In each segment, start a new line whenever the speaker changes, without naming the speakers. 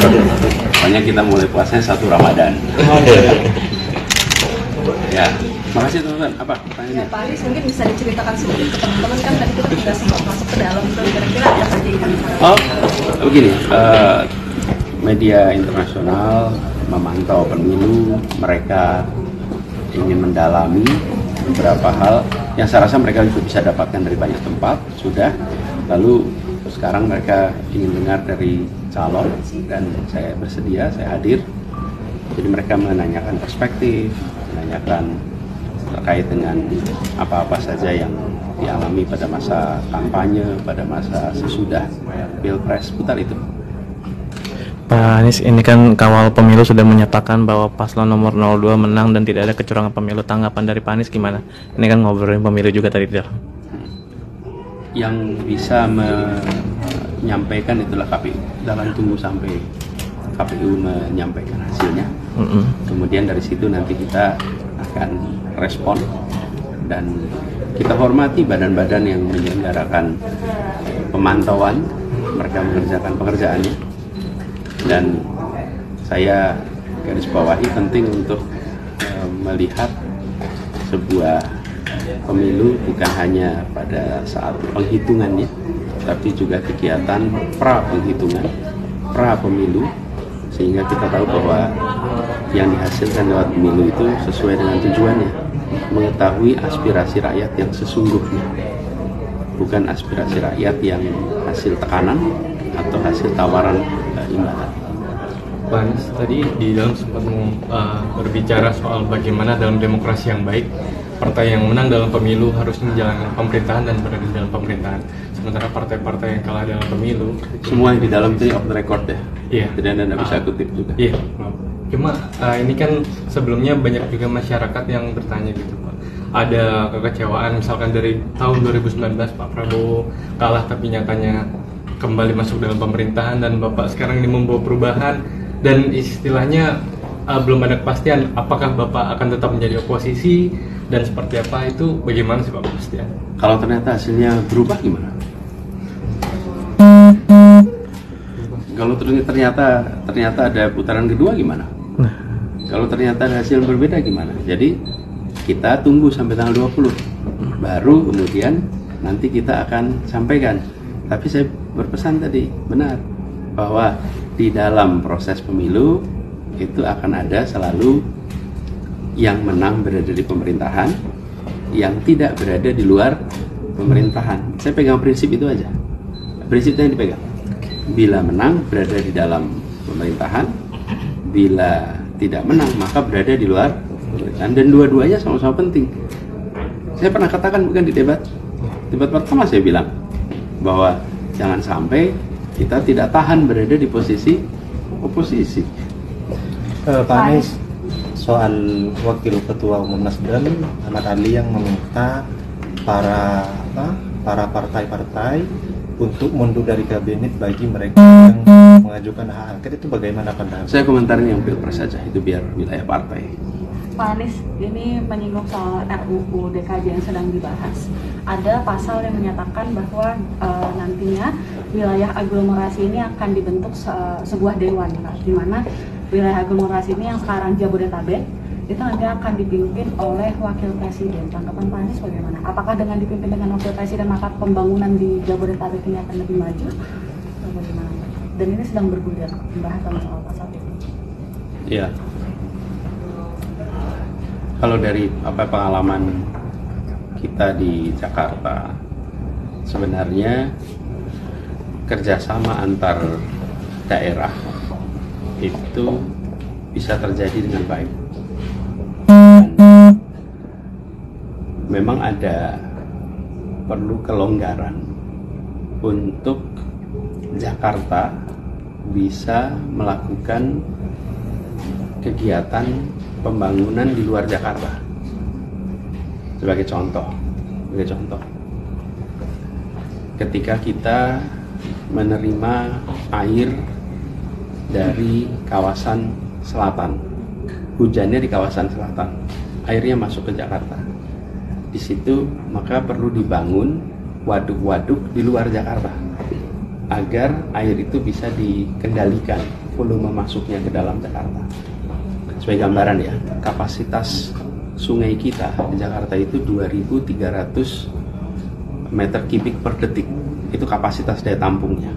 Pokoknya kita mulai puasanya 1 Ramadan. Ya, makasih teman-teman. Apa pertanyaannya?
Ya, Pak Anies mungkin bisa diceritakan sedikit ke teman-teman, kan tadi kita tidak sempat masuk ke dalam tuh, kira-kira apa saja yang
Oh, begini, media internasional memantau pemilu, mereka ingin mendalami beberapa hal yang saya rasa mereka juga bisa dapatkan dari banyak tempat, sudah. Lalu sekarang mereka ingin dengar dari calon dan saya bersedia, saya hadir. Jadi mereka menanyakan perspektif, menanyakan terkait dengan apa-apa saja yang dialami pada masa kampanye, pada masa sesudah Pilpres, putar itu.
Pak Anies, ini kan kawal pemilu sudah menyatakan bahwa paslon nomor 02 menang dan tidak ada kecurangan pemilu. Tanggapan dari Pak Anies gimana? Ini kan ngobrolin pemilu juga tadi.
Yang bisa menyampaikan itulah KPU. Jangan tunggu sampai KPU menyampaikan hasilnya. Kemudian dari situ nanti kita akan respon dan kita hormati badan-badan yang menyelenggarakan pemantauan, mereka mengerjakan pekerjaannya. Dan saya garis bawahi penting untuk melihat sebuah pemilu bukan hanya pada saat penghitungannya, tapi juga kegiatan pra penghitungan, pra pemilu, sehingga kita tahu bahwa yang dihasilkan lewat pemilu itu sesuai dengan tujuannya, mengetahui aspirasi rakyat yang sesungguhnya, bukan aspirasi rakyat yang hasil tekanan atau hasil tawaran imbalan.
Pak Anies tadi di dalam sempat berbicara soal bagaimana dalam demokrasi yang baik partai yang menang dalam pemilu harus menjalankan pemerintahan dan berada di dalam pemerintahan, sementara partai-partai yang kalah dalam pemilu
semua yang di dalam itu off the record ya.
Iya.
Jadi Anda bisa kutip juga.
Iya. Cuma ini kan sebelumnya banyak juga masyarakat yang bertanya gitu Pak, ada kekecewaan misalkan dari tahun 2019 Pak Prabowo kalah tapi nyatanya kembali masuk dalam pemerintahan dan Bapak sekarang ini membawa perubahan dan istilahnya belum ada kepastian apakah Bapak akan tetap menjadi oposisi dan seperti apa, itu bagaimana sih Pak kepastian?
Kalau ternyata hasilnya berubah gimana? Kalau ternyata ada putaran kedua gimana? Kalau ternyata ada hasil berbeda gimana? Jadi kita tunggu sampai tanggal 20 baru kemudian nanti kita akan sampaikan. Tapi saya berpesan tadi benar bahwa di dalam proses pemilu itu akan ada selalu yang menang berada di pemerintahan, yang tidak berada di luar pemerintahan. Saya pegang prinsip itu aja. Prinsipnya yang dipegang. Bila menang berada di dalam pemerintahan, bila tidak menang maka berada di luar pemerintahan, dan dua-duanya sama-sama penting. Saya pernah katakan bukan di debat pertama saya bilang bahwa jangan sampai kita tidak tahan berada di posisi oposisi.
Pak Anies, soal Wakil Ketua Umum Nasdem Ahmad Ali yang meminta para partai-partai untuk mundur dari kabinet bagi mereka yang mengajukan hak angket, itu bagaimana pandangan?
Saya komentarin yang Pilpres saja, itu biar wilayah partai.
Pak Anies, ini menyinggung soal RUU DKJ yang sedang dibahas. Ada pasal yang menyatakan bahwa nantinya wilayah aglomerasi ini akan dibentuk sebuah dewan, di mana wilayah aglomerasi ini yang sekarang Jabodetabek itu nanti akan dipimpin oleh wakil presiden. Tanggapan Pak Anies bagaimana? Apakah dengan dipimpin dengan wakil presiden maka pembangunan di Jabodetabek ini akan lebih maju? Atau bagaimana? Dan ini sedang bergulir pembahasan soal pasal itu.
Iya. Kalau dari pengalaman kita di Jakarta, sebenarnya kerjasama antar daerah itu bisa terjadi dengan baik. Memang ada perlu kelonggaran untuk Jakarta bisa melakukan kegiatan pembangunan di luar Jakarta. Sebagai contoh, ketika kita menerima air dari kawasan selatan, hujannya di kawasan selatan, airnya masuk ke Jakarta. Di situ maka perlu dibangun waduk-waduk di luar Jakarta agar air itu bisa dikendalikan volume masuknya ke dalam Jakarta. Sebagai gambaran ya, kapasitas sungai kita di Jakarta itu 2.300 meter kubik per detik. Itu kapasitas daya tampungnya.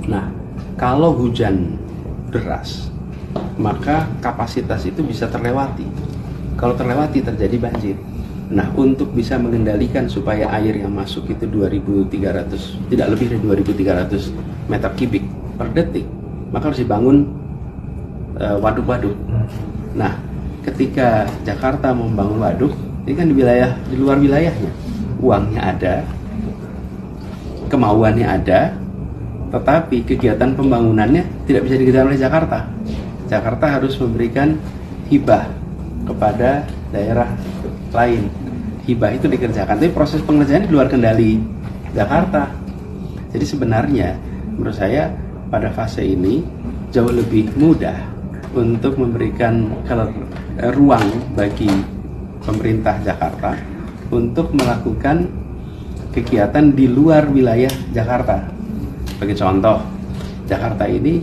Nah, kalau hujan deras, maka kapasitas itu bisa terlewati. Kalau terlewati terjadi banjir. Nah, untuk bisa mengendalikan supaya air yang masuk itu 2.300, tidak lebih dari 2.300 meter kubik per detik, maka harus dibangun waduk-waduk. Nah, ketika Jakarta membangun waduk, ini kan di luar wilayahnya, uangnya ada, kemauannya ada, tetapi kegiatan pembangunannya tidak bisa dikerjakan oleh Jakarta. Jakarta harus memberikan hibah kepada daerah lain. Hibah itu dikerjakan, tapi proses pengerjaan di luar kendali Jakarta. Jadi sebenarnya menurut saya pada fase ini jauh lebih mudah untuk memberikan ruang bagi pemerintah Jakarta untuk melakukan kegiatan di luar wilayah Jakarta. Sebagai contoh, Jakarta ini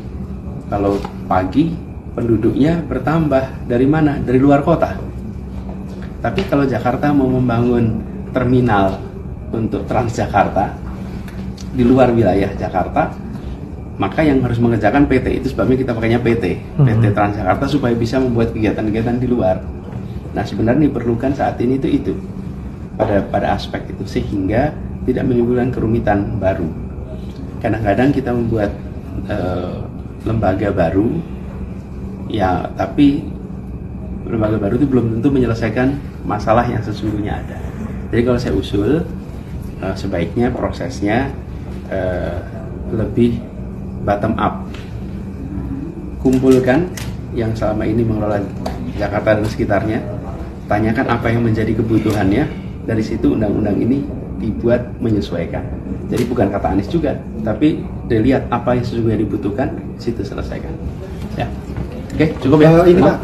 kalau pagi penduduknya bertambah dari mana? Dari luar kota. Tapi kalau Jakarta mau membangun terminal untuk Transjakarta di luar wilayah Jakarta, maka yang harus mengerjakan PT. Itu sebabnya kita pakainya PT Transjakarta, supaya bisa membuat kegiatan-kegiatan di luar. Nah, sebenarnya diperlukan saat ini itu pada aspek itu, sehingga tidak menimbulkan kerumitan baru. Kadang-kadang kita membuat lembaga baru, ya, tapi lembaga baru itu belum tentu menyelesaikan masalah yang sesungguhnya ada. Jadi kalau saya usul, sebaiknya prosesnya lebih bottom up. Kumpulkan yang selama ini mengelola Jakarta dan sekitarnya, tanyakan apa yang menjadi kebutuhannya, dari situ undang-undang ini dibuat menyesuaikan. Jadi bukan kata Anies juga, tapi dilihat apa yang sesungguhnya dibutuhkan, situ selesaikan. Ya, oke, cukup ya.
Ini Pak,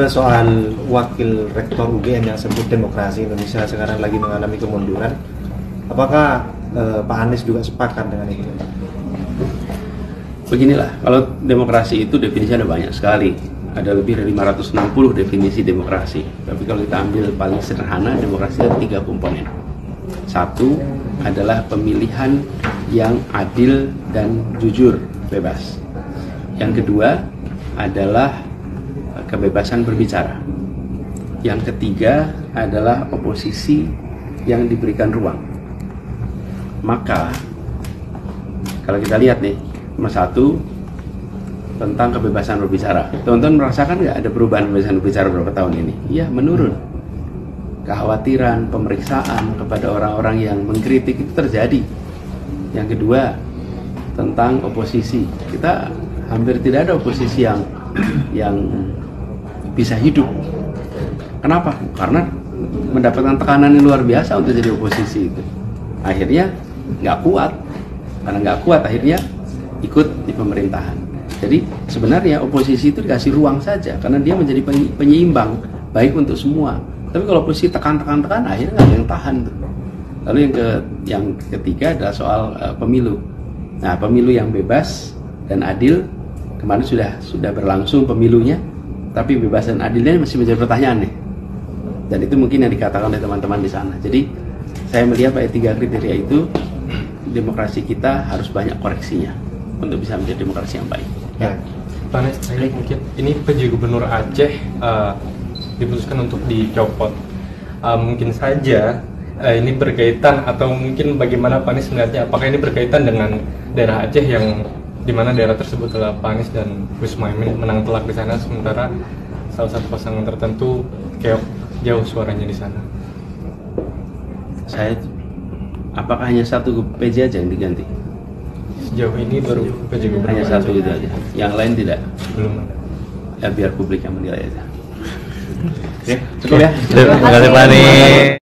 soal wakil rektor UGM yang sebut demokrasi Indonesia sekarang lagi mengalami kemunduran, apakah Pak Anies juga sepakat dengan itu?
Beginilah, kalau demokrasi itu definisinya ada banyak sekali. Ada lebih dari 560 definisi demokrasi. Tapi kalau kita ambil paling sederhana, demokrasi ada 3 komponen. Satu adalah pemilihan yang adil dan jujur, bebas. Yang kedua adalah kebebasan berbicara. Yang ketiga adalah oposisi yang diberikan ruang. Maka kalau kita lihat nih, nomor 1 tentang kebebasan berbicara. Teman-teman merasakan nggak ada perubahan kebebasan berbicara beberapa tahun ini? Iya, menurun. Kekhawatiran, pemeriksaan kepada orang-orang yang mengkritik itu terjadi. Yang kedua, tentang oposisi. Kita hampir tidak ada oposisi yang bisa hidup. Kenapa? Karena mendapatkan tekanan yang luar biasa untuk jadi oposisi itu. Akhirnya nggak kuat. Karena nggak kuat, akhirnya ikut di pemerintahan. Jadi sebenarnya oposisi itu dikasih ruang saja, karena dia menjadi penyeimbang baik untuk semua. Tapi kalau oposisi tekan, akhirnya nggak ada yang tahan tuh. Lalu yang ketiga adalah soal pemilu. Nah, pemilu yang bebas dan adil, kemarin sudah berlangsung pemilunya, tapi bebas dan adilnya masih menjadi pertanyaan nih. Dan itu mungkin yang dikatakan oleh teman-teman di sana. Jadi saya melihat pada 3 kriteria itu, demokrasi kita harus banyak koreksinya untuk bisa menjadi demokrasi yang baik.
Ya, Pak Anies, saya mungkin ini PJ Gubernur Aceh diputuskan untuk dicopot. Mungkin saja ini berkaitan, atau mungkin bagaimana Pak Anies melihatnya? Apakah ini berkaitan dengan daerah Aceh yang dimana daerah tersebut adalah Pak Anies dan Gus Muhaimin menang telak di sana, sementara salah satu pasangan tertentu keok jauh suaranya di sana?
Apakah hanya satu PJ aja yang diganti?
Sejauh ini baru PJ Gubernur
Hanya satu itu aja. Yang lain tidak?
Belum ada.
Ya biar publik yang menilai aja. Oke, cukup ya.
Terima kasih Pak Anies.